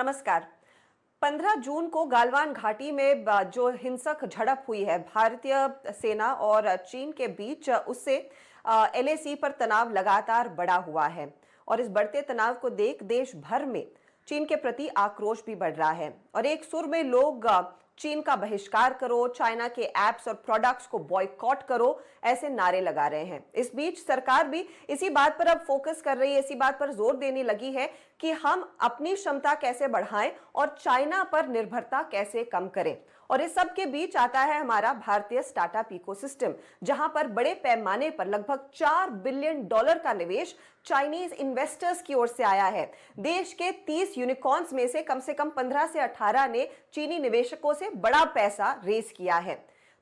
नमस्कार। 15 जून को गालवान घाटी में जो हिंसक झड़प हुई है भारतीय सेना और चीन के बीच, उससे एलएसी पर तनाव लगातार बढ़ा हुआ है और इस बढ़ते तनाव को देख देश भर में चीन के प्रति आक्रोश भी बढ़ रहा है और एक सुर में लोग चीन का बहिष्कार करो, चाइना के एप्स और प्रोडक्ट्स को बॉयकॉट करो, ऐसे नारे लगा रहे हैं। इस बीच सरकार भी इसी बात पर अब फोकस कर रही है, इसी बात पर जोर देने लगी है कि हम अपनी क्षमता कैसे बढ़ाएं और चाइना पर निर्भरता कैसे कम करें। और इस सब के बीच आता है हमारा भारतीय स्टार्टअप इकोसिस्टम, जहां पर बड़े पैमाने पर लगभग $4 बिलियन का निवेश चाइनीज इन्वेस्टर्स की ओर से आया है। देश के 30 यूनिकॉर्न्स में से कम 15 से 18 ने चीनी निवेशकों से बड़ा पैसा रेज किया है।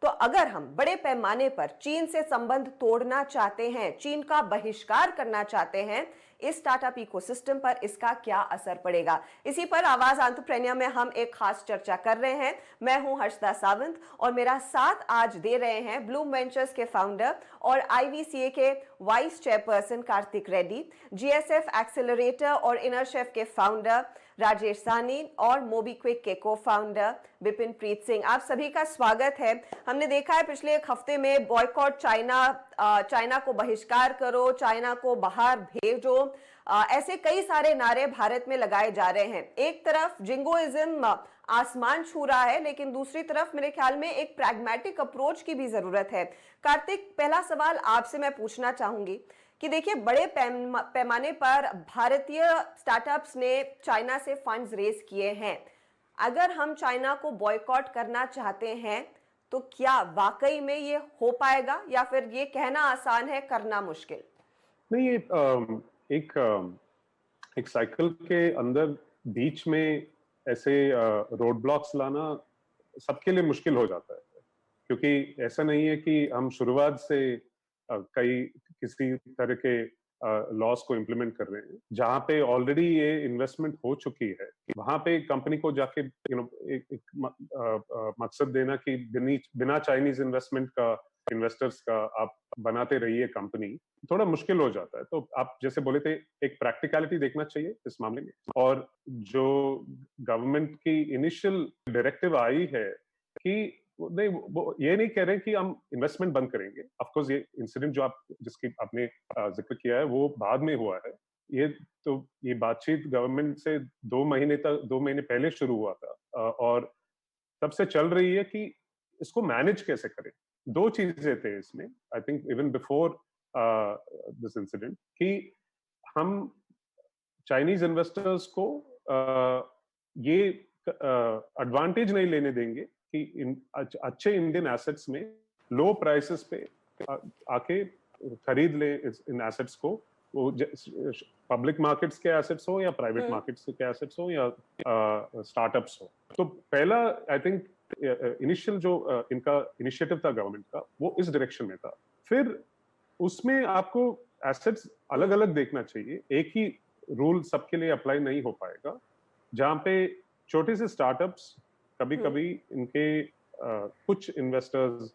तो अगर हम बड़े पैमाने पर चीन से संबंध तोड़ना चाहते हैं, चीन का बहिष्कार करना चाहते हैं, इस स्टार्टअप इकोसिस्टम पर इसका क्या असर पड़ेगा, इसी पर आवाज एंटरप्रेन्योर में हम एक खास चर्चा कर रहे हैं। मैं हूं हर्षदा सावंत और मेरा साथ आज दे रहे हैं ब्लूम वेंचर्स के फाउंडर और आईवीसीए के vice chairperson Kartik Reddy, GSF accelerator और इनर शेफ के फाउंडर राजेश सानी और मोबीक्विक के को फाउंडर विपिन प्रीत सिंह। आप सभी का स्वागत है। हमने देखा है पिछले एक हफ्ते में बॉयकॉट चाइना को बहिष्कार करो, चाइना को बाहर भेजो, ऐसे कई सारे नारे भारत में लगाए जा रहे हैं। एक तरफ जिंगोइज्म आसमान छू रहा है, लेकिन दूसरी तरफ मेरे ख्याल में एक प्रैग्मेटिक अप्रोच की भी जरूरत है। कार्तिक, पहला सवाल आपसे मैं पूछना चाहूंगी कि देखिए, बड़े पैमाने पर भारतीय स्टार्टअप्स ने चाइना से फंड्स रेज किए हैं। अगर हम चाइना को बॉयकॉट करना चाहते हैं तो क्या वाकई में ये हो पाएगा या फिर ये कहना आसान है, करना मुश्किल? नहीं, ये एक साइकिल के अंदर बीच में ऐसे रोड ब्लॉक्स लाना सबके लिए मुश्किल हो जाता है, क्योंकि ऐसा नहीं है कि हम शुरुआत से किसी तरह के लॉस को इम्प्लीमेंट कर रहे हैं। जहां पे ऑलरेडी ये इन्वेस्टमेंट हो चुकी है, वहां पे कंपनी को जाके एक मकसद देना कि बिना चाइनीज इन्वेस्टर्स का आप बनाते रहिए कंपनी, थोड़ा मुश्किल हो जाता है। तो आप जैसे बोले थे, एक प्रैक्टिकलिटी देखना चाहिए इस मामले में। और जो गवर्नमेंट की इनिशियल डायरेक्टिव आई है कि नहीं, वो ये नहीं कह रहे कि हम इन्वेस्टमेंट बंद करेंगे। ऑफ कोर्स ये इंसिडेंट जो जिसकी आपने जिक्र किया है वो बाद में हुआ है। ये बातचीत गवर्नमेंट से 2 महीने पहले शुरू हुआ था और तब से चल रही है कि इसको मैनेज कैसे करें। 2 चीजें थे इसमें, I think even before this incident, कि हम चाइनीज इन्वेस्टर्स को ये एडवांटेज नहीं लेने देंगे कि अच्छे इंडियन एसेट्स में लो प्राइसेस पे आके खरीद ले इन एसेट्स को, वो पब्लिक मार्केट्स के एसेट्स हो या प्राइवेट मार्केट्स के एसेट्स हो या स्टार्टअप्स हो। तो पहला आई थिंक इनिशियल जो इनका इनिशिएटिव था गवर्नमेंट का, वो इस डायरेक्शन में था। फिर उसमें आपको एसेट्स अलग अलग देखना चाहिए, एक ही रूल सबके लिए अप्लाई नहीं हो पाएगा। जहां पे छोटे से स्टार्टअप्स कभी इनके कुछ इन्वेस्टर्स,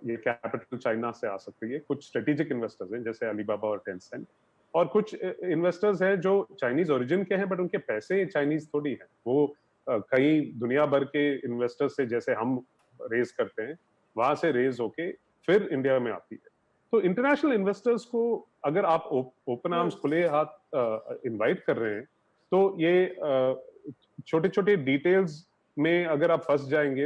ये कैपिटल चाइना से आ सकती है, कुछ स्ट्रेटेजिक इन्वेस्टर्स हैं जैसे अलीबाबा और टेंसेंट, और कुछ इन्वेस्टर्स हैं जो चाइनीज ओरिजिन के हैं बट उनके पैसे चाइनीज थोड़ी हैं। वो कई दुनिया भर के इन्वेस्टर्स से, जैसे हम रेज करते हैं, वहां से रेज होके फिर इंडिया में आती है। तो इंटरनेशनल इन्वेस्टर्स को अगर आप ओपन आर्म्स, खुले हाथ इनवाइट कर रहे हैं, तो ये छोटे छोटे डिटेल्स में अगर आप फंस जाएंगे,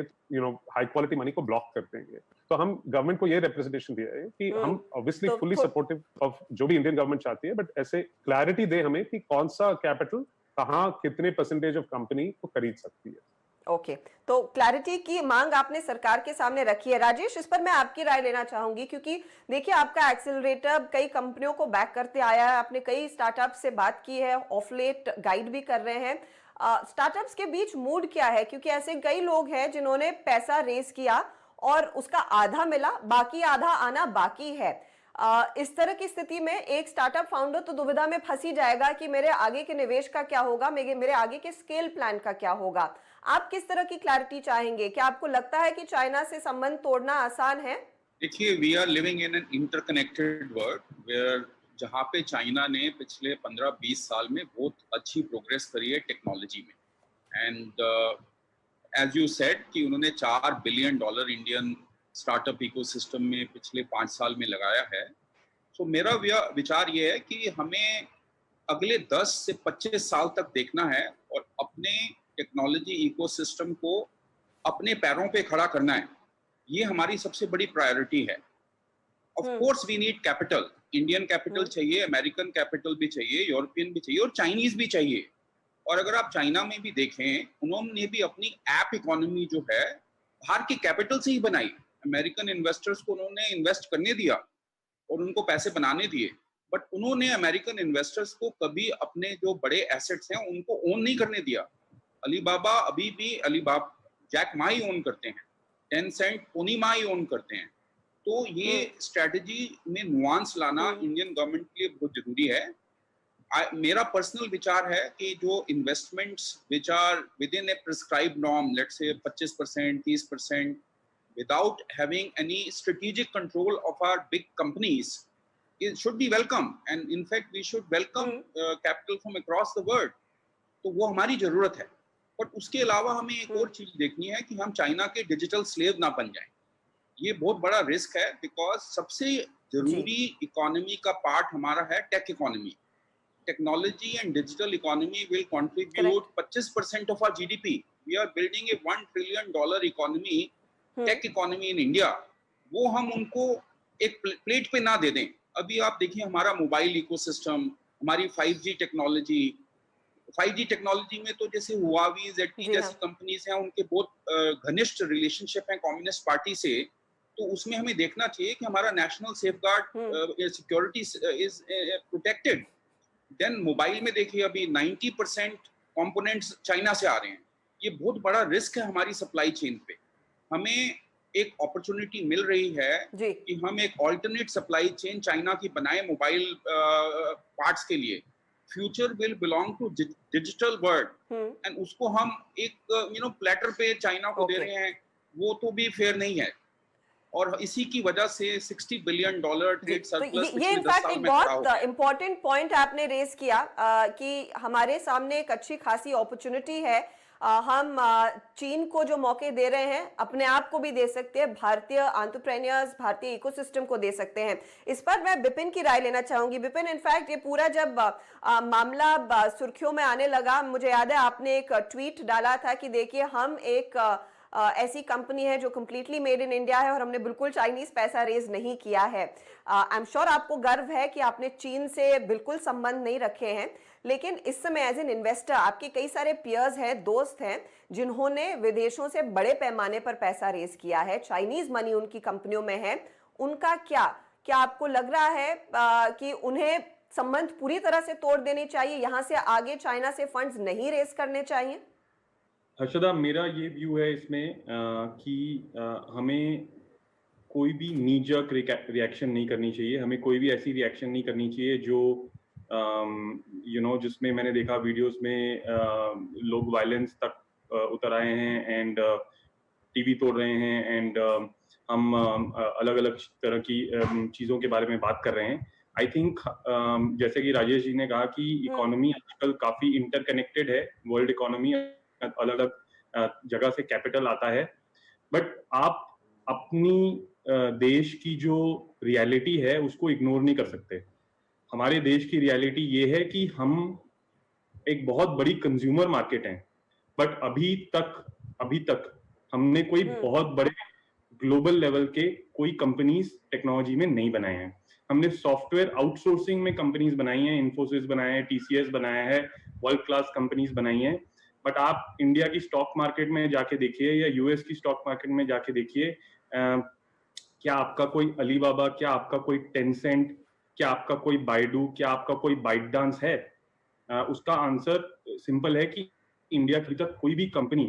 हाई क्वालिटी मनी को ब्लॉक कर देंगे। तो हम गवर्नमेंट को ये रिप्रेजेंटेशन दिया है कि हम ऑब्वियसली फुली सपोर्टिव ऑफ जो भी इंडियन गवर्नमेंट चाहती है, बट ऐसे क्लैरिटी दे हमें कि कौन सा कैपिटल कहाँ कितने परसेंटेज ऑफ कंपनी को खरीद सकती है। ओके, तो क्लैरिटी की मांग आपने सरकार के सामने रखी है। राजेश, इस पर मैं आपकी राय लेना चाहूंगी, क्योंकि देखिए, आपका एक्सेलरेटर कई कंपनियों को बैक करते आया है, आपने कई स्टार्टअप से बात की है, ऑफ लेट गाइड भी कर रहे हैं। स्टार्टअप्स के बीच मूड क्या है, क्योंकि ऐसे कई लोग हैं जिन्होंने पैसा रेज किया और उसका आधा मिला, बाकी आधा आना बाकी है। इस तरह की स्थिति में एक स्टार्टअप फाउंडर तो दुविधा में फंसी जाएगा कि मेरे आगे के निवेश का क्या होगा, मेरे आगे के स्केल प्लान का क्या होगा। आप किस तरह की क्लैरिटी चाहेंगे? क्या आपको लगता है कि चाइना से संबंध तोड़ना आसान है? देखिए, we are living in an interconnected world where जहाँ पे चाइना ने पिछले 15-20 साल में बहुत अच्छी प्रोग्रेस करी है टेक्नोलॉजी में। एंड एज यू सेड कि उन्होंने $4 बिलियन इंडियन स्टार्टअप इकोसिस्टम में पिछले 5 साल में लगाया है। तो मेरा विचार ये है कि हमें अगले 10 से 25 साल तक देखना है और अपने टेक्नोलॉजी इकोसिस्टम को अपने पैरों पे खड़ा करना है। ये हमारी सबसे बड़ी प्रायोरिटी है। Of course we need capital, Indian capital चाहिए, अमेरिकन कैपिटल भी चाहिए, यूरोपियन भी चाहिए और चाइनीज भी चाहिए। और अगर आप चाइना में भी देखें, उन्होंने भी अपनी ऐप इकोनॉमी जो है बाहर के कैपिटल से ही बनाई। अमेरिकन इन्वेस्टर्स को उन्होंने इन्वेस्ट करने दिया और उनको पैसे बनाने दिए, बट उन्होंने अमेरिकन इन्वेस्टर्स को कभी अपने जो बड़े एसेट्स हैं उनको ओन नहीं करने दिया। अलीबाबा अभी भी जैक मा ही ओन करते हैं, टेंसेंट पोनी मा ही ओन करते हैं। तो ये स्ट्रेटजी में नुआंस लाना इंडियन गवर्नमेंट के लिए बहुत जरूरी है। मेरा पर्सनल विचार है कि जो investments which are within a prescribed norm, let's say 25%, 30%, without having any strategic control of our big companies, it should be welcome, and in fact we should welcome capital from across the world। तो वो हमारी जरूरत है। But उसके अलावा हमें एक और चीज देखनी है कि हम चाइना के डिजिटल स्लेव ना बन जाएं। ये बहुत बड़ा रिस्क है, बिकॉज सबसे जरूरी इकोनॉमी का पार्ट हमारा है tech economy. Technology and digital economy will contribute 25% of our GDP. We are building a $1 trillion economy, tech economy in India. वो हम उनको एक प्लेट पे ना दे दें। अभी आप देखिए हमारा मोबाइल इकोसिस्टम, हमारी 5G टेक्नोलॉजी, 5G टेक्नोलॉजी में तो जैसे हुआवी, ZTE जैसी कंपनीज हैं, उनके बहुत घनिष्ठ रिलेशनशिप है कम्युनिस्ट पार्टी से। तो उसमें हमें देखना चाहिए कि हमारा national safeguard security is protected. Then mobile में देखिए अभी 90% कंपोनेंट्स चाइना से आ रहे हैं। ये बहुत बड़ा रिस्क है हमारी सप्लाई चेन पे। हमें एक अपॉर्चुनिटी मिल रही है कि हम एक ऑल्टरनेट सप्लाई चेन चाइना की बनाए मोबाइल पार्ट्स के लिए। Future will belong to digital world, and उसको हम एक प्लेटर पे चाइना को दे रहे हैं, वो तो भी फेयर नहीं है। और इसी की वजह से $60 बिलियन ट्रेड सरप्लस ये इनफैक्ट एक बहुत इंपॉर्टेंट पॉइंट आपने रेज किया कि हमारे सामने एक अच्छी खासी अपॉर्चुनिटी है। हम चीन को जो मौके दे रहे हैं, अपने आप को भी दे सकते हैं, भारतीय एंटरप्रेन्योर्स, भारतीय इकोसिस्टम को दे सकते हैं। इस पर मैं विपिन की राय लेना चाहूंगी। विपिन, इनफैक्ट ये पूरा जब मामला सुर्खियों में आने लगा, मुझे याद है आपने एक ट्वीट डाला था कि देखिए हम एक ऐसी कंपनी है जो कंप्लीटली मेड इन इंडिया है और हमने बिल्कुल चाइनीज पैसा रेज नहीं किया है। आई एम श्योर आपको गर्व है कि आपने चीन से बिल्कुल संबंध नहीं रखे हैं, लेकिन इस समय एज एन इन्वेस्टर आपके कई सारे पियर्स हैं, दोस्त हैं, जिन्होंने विदेशों से बड़े पैमाने पर पैसा रेज किया है, चाइनीज मनी उनकी कंपनियों में है। उनका क्या आपको लग रहा है कि उन्हें संबंध पूरी तरह से तोड़ देने चाहिए, यहां से आगे चाइना से फंड्स नहीं रेज करने चाहिए? हर्षदा, मेरा ये व्यू है इसमें कि हमें कोई भी नीजक रिएक्शन नहीं करनी चाहिए। हमें कोई भी ऐसी रिएक्शन नहीं करनी चाहिए जो जिसमें मैंने देखा वीडियोस में लोग वायलेंस तक उतर आए हैं एंड टीवी तोड़ रहे हैं एंड हम अलग अलग तरह की चीज़ों के बारे में बात कर रहे हैं। आई थिंक जैसे कि राजेश जी ने कहा कि इकोनॉमी आजकल काफ़ी इंटरकनेक्टेड है, वर्ल्ड इकोनॉमी अलग अलग जगह से कैपिटल आता है, बट आप अपनी देश की जो रियलिटी है उसको इग्नोर नहीं कर सकते। हमारे देश की रियलिटी ये है कि हम एक बहुत बड़ी कंज्यूमर मार्केट हैं, बट अभी तक हमने कोई बहुत बड़े ग्लोबल लेवल के कोई कंपनीज टेक्नोलॉजी में नहीं बनाए हैं। हमने सॉफ्टवेयर आउटसोर्सिंग में कंपनीज बनाई हैं, इन्फोसिस बनाया है, TCS बनाया है, वर्ल्ड क्लास कंपनीज बनाई हैं। बट आप इंडिया की स्टॉक मार्केट में जाके देखिए या यूएस की स्टॉक मार्केट में जाके देखिए, क्या आपका कोई अलीबाबा, क्या आपका कोई टेंसेंट, क्या आपका कोई बाइडू, क्या आपका कोई बाइटडांस है? उसका आंसर सिंपल है कि इंडिया की तक कोई भी कंपनी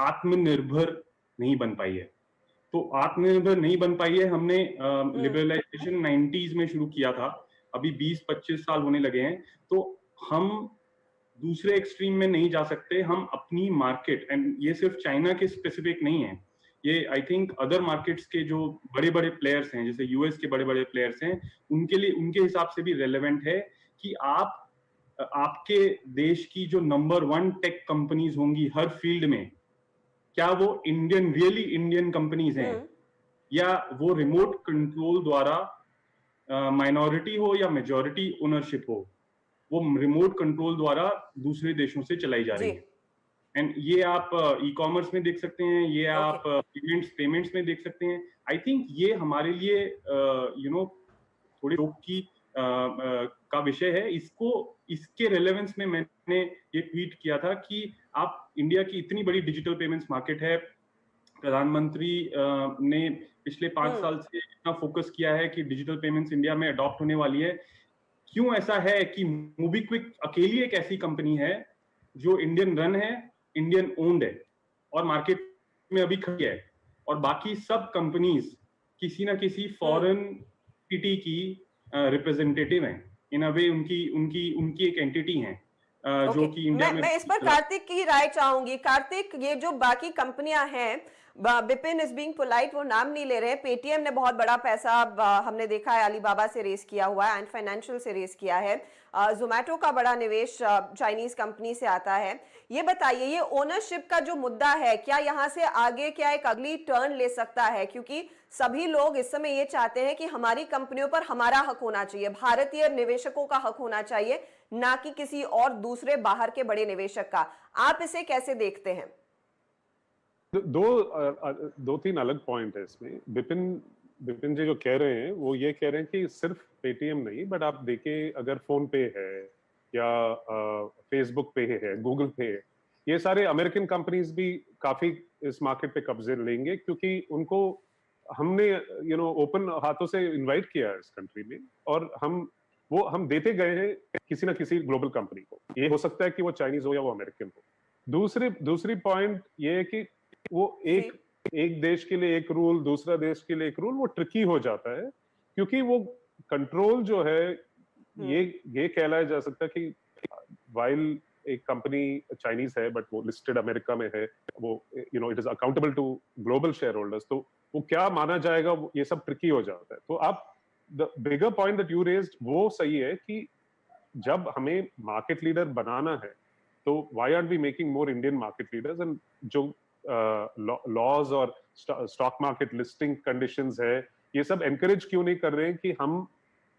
आत्मनिर्भर नहीं बन पाई है। तो आत्मनिर्भर नहीं बन पाई है। हमने लिबरलाइजेशन 90s में शुरू किया था, अभी 20-25 साल होने लगे हैं, तो हम दूसरे एक्सट्रीम में नहीं जा सकते। हम अपनी मार्केट, एंड ये सिर्फ चाइना के स्पेसिफिक नहीं है, ये आई थिंक अदर मार्केट्स के जो बड़े बड़े प्लेयर्स हैं, जैसे यूएस के बड़े बड़े प्लेयर्स हैं, उनके लिए उनके हिसाब से भी रेलेवेंट है कि आप आपके देश की जो नंबर 1 टेक कंपनीज होंगी हर फील्ड में, क्या वो रियली इंडियन कंपनीज हैं, या वो रिमोट कंट्रोल द्वारा माइनॉरिटी हो या मेजॉरिटी ओनरशिप हो, वो रिमोट कंट्रोल द्वारा दूसरे देशों से चलाई जा रही है। एंड ये आप ई कॉमर्स में देख सकते हैं, ये आप पेमेंट्स में देख सकते हैं। आई थिंक ये हमारे लिए थोड़ी शौक की का विषय है। इसके रेलेवेंस में मैंने ये ट्वीट किया था कि आप इंडिया की इतनी बड़ी डिजिटल पेमेंट्स मार्केट है, प्रधानमंत्री ने पिछले 5 साल से इतना फोकस किया है कि डिजिटल पेमेंट्स इंडिया में अडॉप्ट होने वाली है। क्यों ऐसा है कि मोबीक्विक अकेली एक ऐसी कंपनी है जो इंडियन रन है, इंडियन ओन्ड है और मार्केट में अभी खड़ी है, और बाकी सब कंपनीज किसी ना किसी फॉरेन एंटिटी की रिप्रेजेंटेटिव हैं। इन अ वे उनकी एक एंटिटी है जो कि इंडिया में। मैं इस पर कार्तिक की राय चाहूंगी। कार्तिक, ये जो बाकी कंपनियां हैं, बिपिन इज बीइंग पोलाइट, वो नाम नहीं ले रहे हैं, पेटीएम ने बहुत बड़ा पैसा हमने देखा है अलीबाबा से रेस किया हुआ है, एंड फाइनेंशियल से रेस किया है, जोमैटो का बड़ा निवेश चाइनीज कंपनी से आता है। ये बताइए, ये ओनरशिप का जो मुद्दा है, क्या यहाँ से आगे क्या एक अगली टर्न ले सकता है? क्योंकि सभी लोग इस समय ये चाहते हैं कि हमारी कंपनियों पर हमारा हक होना चाहिए, भारतीय निवेशकों का हक होना चाहिए, ना कि किसी और दूसरे बाहर के बड़े निवेशक का। आप इसे कैसे देखते हैं? दो तीन अलग पॉइंट है इसमें। बिपिन जी जो कह रहे हैं वो ये कह रहे हैं कि सिर्फ पेटीएम नहीं, बट आप देखें अगर फोन पे है या फेसबुक पे है, गूगल पे है, ये सारे अमेरिकन कंपनीज भी काफी इस मार्केट पे कब्जे लेंगे, क्योंकि उनको हमने ओपन हाथों से इनवाइट किया है इस कंट्री में, और हम देते गए हैं किसी ना किसी ग्लोबल कंपनी को। ये हो सकता है कि वो चाइनीज हो या वो अमेरिकन हो। दूसरी पॉइंट ये है कि वो एक देश के लिए एक रूल, दूसरा देश के लिए एक रूल, वो ट्रिकी हो जाता है, क्योंकि वो कंट्रोल जो है ये कहलाया जा सकता है कि वाइल एक कंपनी चाइनीज है बट वो लिस्टेड अमेरिका में है, वो it is accountable to global shareholders, तो वो क्या माना जाएगा, ये सब ट्रिकी हो जाता है। तो आप the bigger point that you raised वो सही है कि जब हमें मार्केट लीडर बनाना है तो why are we making more Indian market leaders, and जो लॉज और स्टॉक मार्केट लिस्टिंग कंडीशंस है, ये सब एनकरेज क्यों नहीं कर रहे हैं कि हम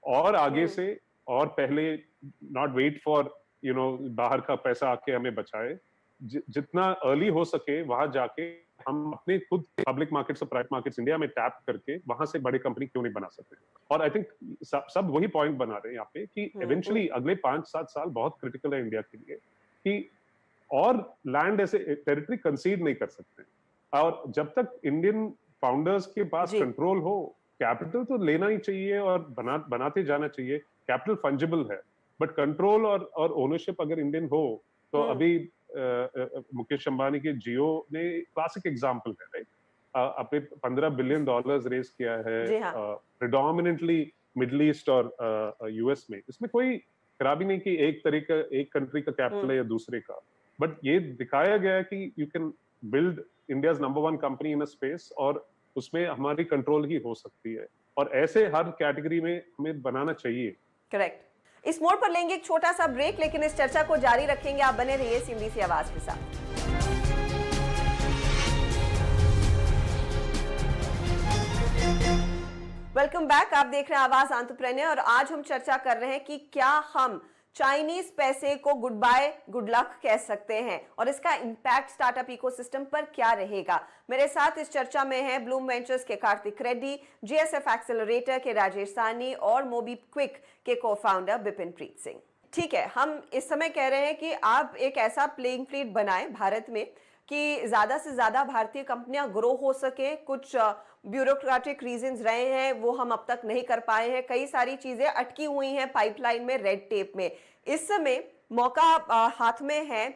और आगे से और पहले, नॉट वेट फॉर बाहर का पैसा आके हमें बचाए, जितना अर्ली हो सके वहां जाके हम अपने खुद पब्लिक मार्केट्स और प्राइवेट मार्केट्स इंडिया में टैप करके वहां से बड़ी कंपनी क्यों नहीं बना सकते। और आई थिंक सब वही पॉइंट बना रहे हैं यहाँ पे कि इवेंचुअली अगले 5-7 साल बहुत क्रिटिकल है इंडिया के लिए, कि और लैंड ऐसे टेरिटरी कंसीड नहीं कर सकते, और जब तक इंडियन फाउंडर्स के पास कंट्रोल हो, कैपिटल तो लेना ही चाहिए और बनाते जाना चाहिए, कैपिटल फंजिबल है, बट कंट्रोल और ओनरशिप अगर इंडियन हो तो अभी मुकेश अंबानी के जियो ने क्लासिक एग्जांपल है, राइट? अपने $15 बिलियन रेज किया है, प्रिडोमिनेंटली मिडिल ईस्ट और यूएस में। इसमें कोई खराबी नहीं कि एक कंट्री का कैपिटल है या दूसरे का, बट ये दिखाया गया है कि you can build India's number 1 company in a space, और उसमें हमारी कंट्रोल ही हो सकती है, और ऐसे हर कैटेगरी में हमें बनाना चाहिए। करेक्ट। इस मोड़ पर लेंगे एक छोटा सा ब्रेक, लेकिन इस चर्चा को जारी रखेंगे। आप बने रहिए CNBC आवाज के साथ। Welcome back. आप देख रहे हैं आवाज एंटरप्रेन्योर, और आज हम चर्चा कर रहे हैं कि क्या हम चाइनीज पैसे को गुड बाय गुड लक कह सकते हैं, और इसका इंपैक्ट स्टार्टअप इकोसिस्टम पर क्या रहेगा। मेरे साथ इस चर्चा में हैं ब्लूम वेंचर्स के कार्तिक रेड्डी, GSF एक्सेलरेटर के राजेश साहनी और मोबीक्विक के को-फाउंडर बिपिन प्रीत सिंह। ठीक है, हम इस समय कह रहे हैं कि आप एक ऐसा प्लेइंग फील्ड बनाएं भारत में कि ज्यादा से ज्यादा भारतीय कंपनियां ग्रो हो सके। कुछ ब्यूरोक्रेटिक रीजंस रहे हैं, वो हम अब तक नहीं कर पाए हैं, कई सारी चीजें अटकी हुई हैं पाइपलाइन में, रेड टेप में। इस समय मौका हाथ में है,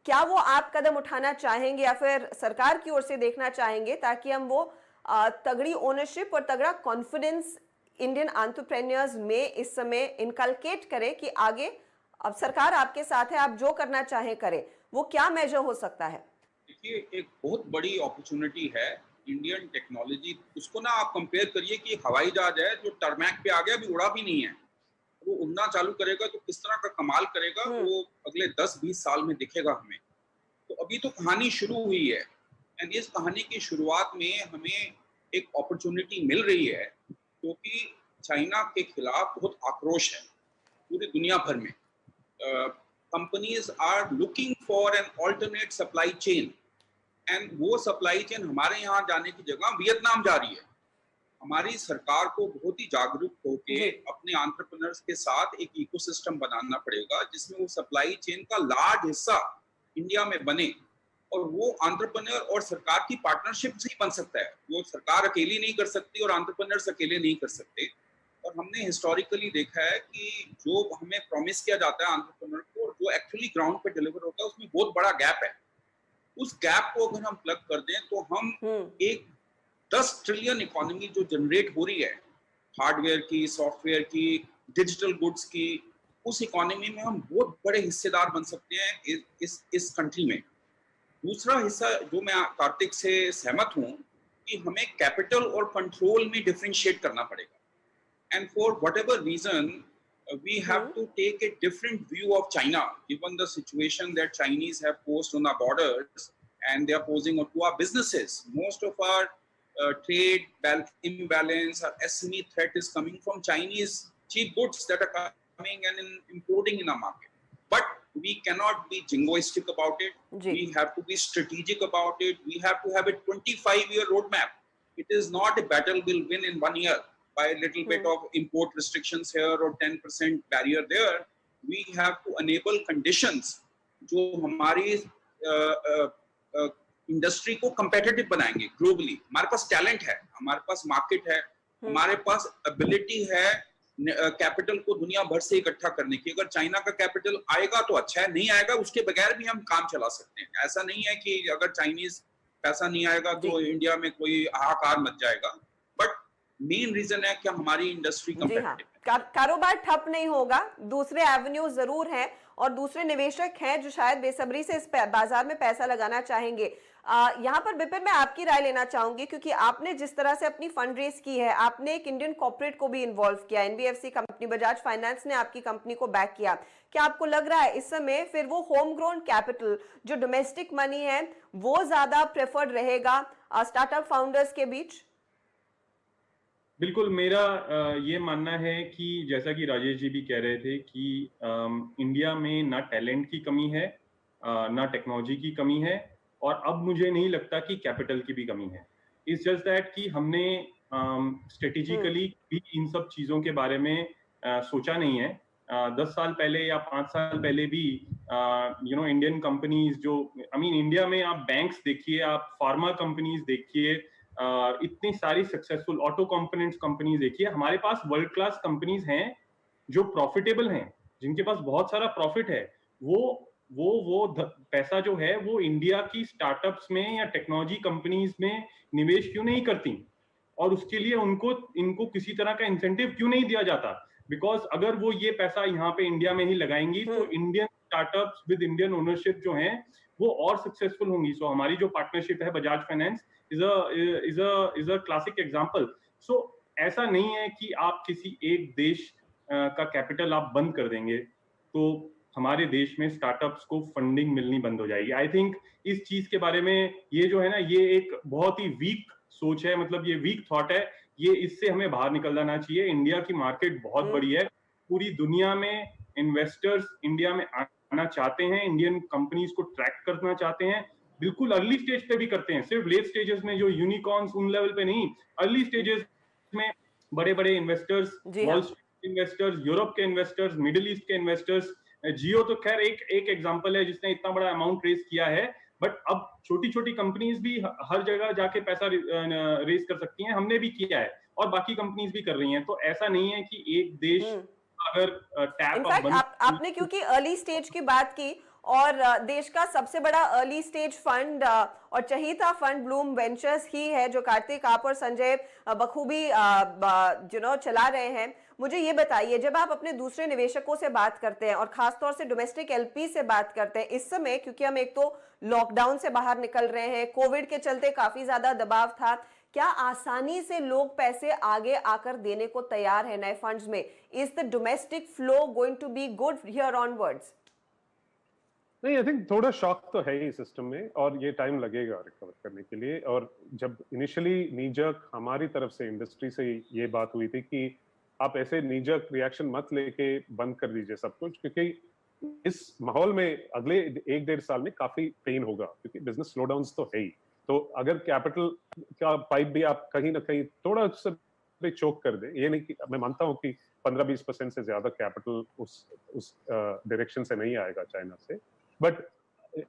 क्या वो आप कदम उठाना चाहेंगे या फिर सरकार की ओर से देखना चाहेंगे, ताकि हम वो तगड़ी ओनरशिप और तगड़ा कॉन्फिडेंस इंडियन एंटरप्रेन्योर्स में इस समय इनकलकेट करें कि आगे अब सरकार आपके साथ है, आप जो करना चाहें करें। वो क्या मेजर हो सकता है? देखिए, एक बहुत बड़ी अपॉर्चुनिटी है इंडियन टेक्नोलॉजी। उसको ना आप कंपेयर करिए कि हवाई जहाज है जो टरमैक पे आ गया, अभी उड़ा भी नहीं है, वो उड़ना चालू करेगा तो किस तरह का कमाल करेगा वो अगले 10-20 साल में दिखेगा हमें। तो अभी तो कहानी शुरू हुई है एंड इस कहानी की शुरुआत में हमें एक अपॉर्चुनिटी मिल रही है क्योंकि चाइना के खिलाफ बहुत आक्रोश है पूरी दुनिया भर में। Companies are looking for an alternate supply chain and वो सप्लाई चेन हमारे यहाँ जाने की जगह वियतनाम जा रही है। हमारी सरकार को बहुत ही जागरूक होकर अपने एंटरप्रेन्योर्स के साथ एक इकोसिस्टम बनाना पड़ेगा जिसमें वो सप्लाई चेन का लार्ज हिस्सा इंडिया में बने और वो एंटरप्रेन्योर और सरकार की पार्टनरशिप से ही बन सकता है। वो सरकार अकेली नहीं कर सकती और एंटरप्रेन्योर्स अकेले नहीं कर सकते। और हमने हिस्टोरिकली देखा है कि जो हमें प्रॉमिस किया जाता है एंटरप्रेन्योर को और जो एक्चुअली ग्राउंड पे डिलीवर होता है उसमें बहुत बड़ा गैप है। उस गैप को अगर हम प्लग कर दें तो हम एक 10 ट्रिलियन इकोनॉमी जो जनरेट हो रही है हार्डवेयर की, सॉफ्टवेयर की, डिजिटल गुड्स की, उस इकोनॉमी में हम बहुत बड़े हिस्सेदार बन सकते हैं इस कंट्री में। दूसरा हिस्सा जो मैं कार्तिक से सहमत हूं कि हमें कैपिटल और कंट्रोल में डिफरेंशिएट करना पड़ेगा and for whatever reason we have to take a different view of China given the situation that Chinese have posed on our borders and they are posing to our businesses. Most of our trade imbalance, our SME threat is coming from Chinese cheap goods that are coming and imploding in our market. But we cannot be jingoistic about it. We have to be strategic about it. We have to have a 25-year roadmap. It is not a battle we'll win in 1 year by a little bit of import restrictions here or 10% barrier there. We have to enable conditions जो हमारी industry को competitive बनाएंगे globally. हमारे पास talent है, हमारे पास market है, हमारे पास ability है कैपिटल को दुनिया भर से इकट्ठा करने की। अगर चाइना का कैपिटल आएगा तो अच्छा है, नहीं आएगा उसके बगैर भी हम काम चला सकते हैं। ऐसा नहीं है कि अगर चाइनीज पैसा नहीं आएगा तो इंडिया में कोई हाहाकार मच जाएगा। बट मेन रीजन है कि हमारी इंडस्ट्री कंपेटिटिव है। कारोबार ठप नहीं होगा, दूसरे एवेन्यू जरूर हैं और दूसरे निवेशक हैं जो शायद बेसब्री से इस बाजार में पैसा लगाना चाहेंगे। यहाँ पर विपिन मैं आपकी राय लेना चाहूंगी क्योंकि आपने जिस तरह से अपनी फंड रेज की है, आपने एक इंडियन कॉर्पोरेट को भी इन्वॉल्व किया, एनबीएफसी कंपनी, बजाज फाइनेंस ने आपकी कंपनी को बैक किया। क्या आपको लग रहा है इस समय फिर वो होम ग्रोन कैपिटल जो डोमेस्टिक मनी है वो ज्यादा प्रेफर्ड रहेगा स्टार्टअप फाउंडर्स के बीच? बिल्कुल, मेरा ये मानना है कि जैसा कि राजेश जी भी कह रहे थे कि इंडिया में ना टैलेंट की कमी है, ना टेक्नोलॉजी की कमी है और अब मुझे नहीं लगता कि कैपिटल की भी कमी है। इट्स जस्ट दैट कि हमने स्ट्रेटेजिकली भी इन सब चीज़ों के बारे में सोचा नहीं है। 10 साल पहले या 5 साल पहले भी इंडियन कंपनीज जो इंडिया में आप बैंक्स देखिए, आप फार्मा कंपनीज देखिए, इतनी सारी सक्सेसफुल ऑटो कंपोनेंट्स कंपनीज देखिए, हमारे पास वर्ल्ड क्लास कंपनीज हैं जो प्रॉफिटेबल हैं, जिनके पास बहुत सारा प्रॉफिट है। वो पैसा जो है वो इंडिया की स्टार्टअप्स में या टेक्नोलॉजी कंपनीज में निवेश क्यों नहीं करती और उसके लिए इनको किसी तरह का इंसेंटिव क्यों नहीं दिया जाता? बिकॉज अगर वो ये पैसा यहाँ पे इंडिया में ही लगाएंगी तो Indian startups with Indian ownership जो हैं वो और सक्सेसफुल होंगी। सो हमारी जो पार्टनरशिप है Bajaj finance is a classic example. So ऐसा नहीं है कि आप किसी एक देश का कैपिटल आप बंद कर देंगे तो हमारे देश में स्टार्टअप्स को फंडिंग मिलनी बंद हो जाएगी। आई थिंक इस चीज के बारे में ये जो है ना, ये एक बहुत ही वीक सोच है, मतलब ये वीक थॉट है। ये इससे हमें बाहर निकल जाना चाहिए। इंडिया की मार्केट बहुत बड़ी है, पूरी दुनिया में इन्वेस्टर्स इंडिया में आना चाहते हैं, इंडियन कंपनीज को ट्रैक करना चाहते हैं। बिल्कुल अर्ली स्टेज पे भी करते हैं, सिर्फ लेट स्टेजेस में जो यूनिकॉर्न्स उन लेवल पे नहीं, अर्ली स्टेजेस में बड़े बड़े investors, wall street investors, Europe के इन्वेस्टर्स, मिडिल ईस्ट के इन्वेस्टर्स। जियो तो खैर एक एग्जांपल है जिसने इतना बड़ा अमाउंट रेज किया है, बट अब छोटी छोटी कंपनीज भी हर जगह जाके पैसा रेज कर सकती हैं। हमने भी किया है और बाकी कंपनीज भी कर रही हैं। तो ऐसा नहीं है कि एक देश अगर टैप आपने क्योंकि अर्ली स्टेज की बात की और देश का सबसे बड़ा अर्ली स्टेज फंड और चहीता फंड ब्लूम वेंचर्स ही है जो कार्तिक आप और संजय बखूबी चला रहे हैं। मुझे ये बताइए, जब आप अपने दूसरे निवेशकों से बात करते हैं और खासतौर से डोमेस्टिक एलपी से बात करते हैं इस समय, क्योंकि हम एक तो लॉकडाउन से बाहर निकल रहे हैं, कोविड के चलते काफी ज्यादा दबाव था, क्या आसानी से लोग पैसे आगे आकर देने को तैयार है नए फंड्स में? Is the domestic flow going to be good here onwards? नहीं, आई थिंक थोड़ा शॉक तो है ही सिस्टम में, और ये टाइम लगेगा रिकवर करने के लिए। और जब इनिशियली नीजक हमारी तरफ से इंडस्ट्री से ये बात हुई थी कि आप ऐसे नीजक रिएक्शन मत लेके बंद कर दीजिए सब कुछ, क्योंकि इस माहौल में अगले 1-1.5 साल में काफी पेन होगा, क्योंकि बिजनेस स्लोडाउन्स तो है ही। तो अगर कैपिटल का पाइप भी आप कहीं ना कहीं थोड़ा से चोक कर दे, ये नहीं कि मैं मानता हूँ कि 15-20% से ज्यादा कैपिटल उस डायरेक्शन से नहीं आएगा चाइना से, बट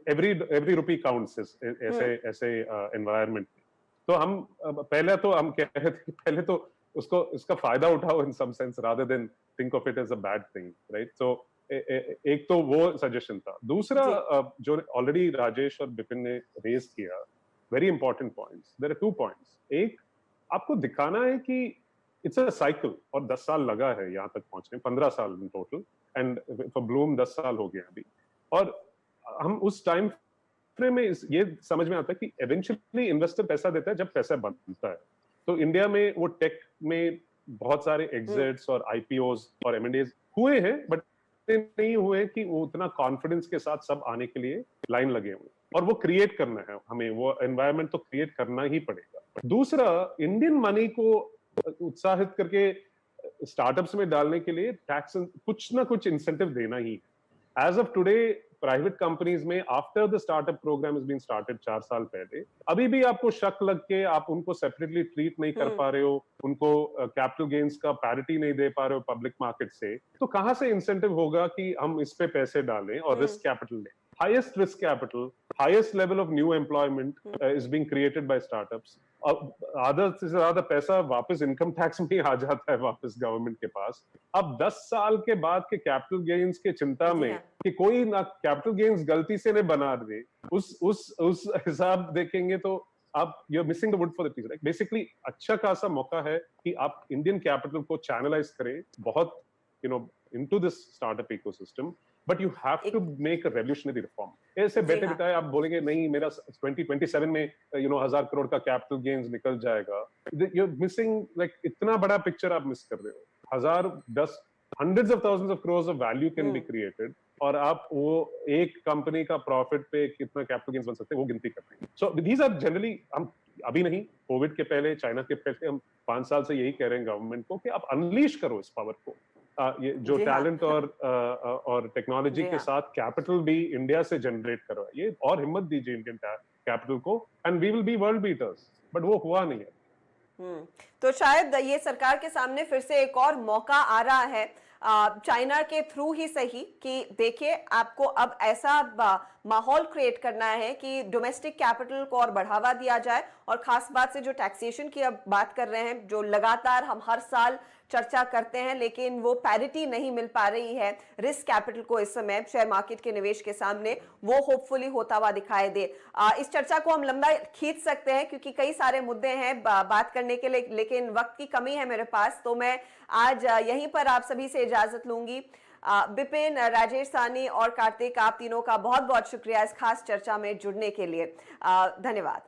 एवरी रुपी काउंट्स ऐसे एनवायरनमेंट में। तो हम पहले कह रहे थे कि पहले तो इसका फायदा उठाओ in some sense, rather than think of it as a bad thing, right? तो एक तो वो सजेशन था। दूसरा, जो ऑलरेडी राजेश और बिपिन ने रेज किया, very important points, there are 2 points. एक, आपको दिखाना है कि इट्स अ साइकिल, और 10 साल लगा है यहाँ तक पहुंचने, 15 साल in total, and for Bloom 10 साल हो गया अभी। और हम उस टाइम फ्रेम में ये समझ में आता है कि एवेंचुअली इन्वेस्टर पैसा देता है जब पैसा बनता है। तो इंडिया में वो टेक में बहुत सारे एग्जिट्स और आईपीओज और एमएनडीज हुए हैं, बट नहीं हुए कि वो उतना कॉन्फिडेंस के साथ सब आने के लिए लाइन लगे हुए, और वो क्रिएट करना है हमें, वो एनवायरनमेंट तो क्रिएट करना ही पड़ेगा। दूसरा, इंडियन मनी को उत्साहित करके स्टार्टअप्स में डालने के लिए टैक्स कुछ ना कुछ इंसेंटिव देना ही है। As of today private companies में after the startup program is been started 4 साल पहले, अभी भी आपको शक लग के आप उनको सेपरेटली ट्रीट नहीं कर पा रहे हो, उनको कैपिटल गेन्स का पैरिटी नहीं दे पा रहे हो पब्लिक मार्केट से, तो कहां से इंसेंटिव होगा कि हम इस पे पैसे डालें और रिस्क कैपिटल लें? Highest risk capital, highest level of new employment is being created by startups. आधा से ज्यादा पैसा वापस इनकम टैक्स में ही आ जाता है वापस गवर्नमेंट के पास। अब 10 साल के बाद के कैपिटल गेन्स के चिंता में कि कोई ना कैपिटल गेन्स गलती से नहीं बना दे, उस हिसाब देखेंगे तो आप you are missing the wood for the trees. Basically अच्छा खासा मौका है कि आप इंडियन कैपिटल को चैनलाइज करें बहुत into this startup ecosystem, but you have to make a revolutionary reform. ऐसे बैठे बिठाए आप बोलेंगे नहीं मेरा 2027 में 1000 करोड़ का कैपिटल गेन्स निकल जाएगा, you're missing like इतना बड़ा पिक्चर आप मिस कर रहे हो। hundreds of thousands of crores of value can be created, और आप वो एक कंपनी का प्रॉफिट पे कितना कैपिटल गेन्स बन सकते हैं वो गिनती करते हैं। सो दीज आर जनरली, हम अभी नहीं, कोविड के पहले, चाइना के पहले, हम 5 साल से यही कह रहे हैं गवर्नमेंट को कि आप अनलीश करो इस पावर को। ये जो टैलेंट और टेक्नोलॉजी के साथ कैपिटल भी इंडिया से जनरेट करो, ये और हिम्मत दीजिए इंडियन कैपिटल को, and we will be world beaters. But वो हुआ नहीं है। तो शायद ये सरकार के सामने फिर से एक और मौका आ रहा है चाइना के थ्रू ही सही, कि देखिए आपको अब ऐसा माहौल क्रिएट करना है कि डोमेस्टिक कैपिटल को और बढ़ावा दिया जाए। और खास बात से जो टैक्सेशन की अब बात कर रहे हैं, जो लगातार हम हर साल चर्चा करते हैं, लेकिन वो पैरिटी नहीं मिल पा रही है रिस्क कैपिटल को इस समय शेयर मार्केट के निवेश के सामने, वो होपफुली होता हुआ दिखाई दे। इस चर्चा को हम लंबा खींच सकते हैं क्योंकि कई सारे मुद्दे हैं बात करने के लिए, लेकिन वक्त की कमी है मेरे पास, तो मैं आज यहीं पर आप सभी से इजाजत लूंगी। बिपिन, राजेश साहनी और कार्तिक, आप तीनों का बहुत बहुत शुक्रिया इस खास चर्चा में जुड़ने के लिए। धन्यवाद।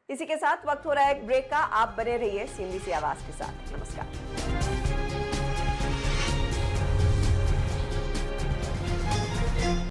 इसी के साथ वक्त हो रहा है एक ब्रेक का। आप बने रहिए CNBC आवाज के साथ। नमस्कार।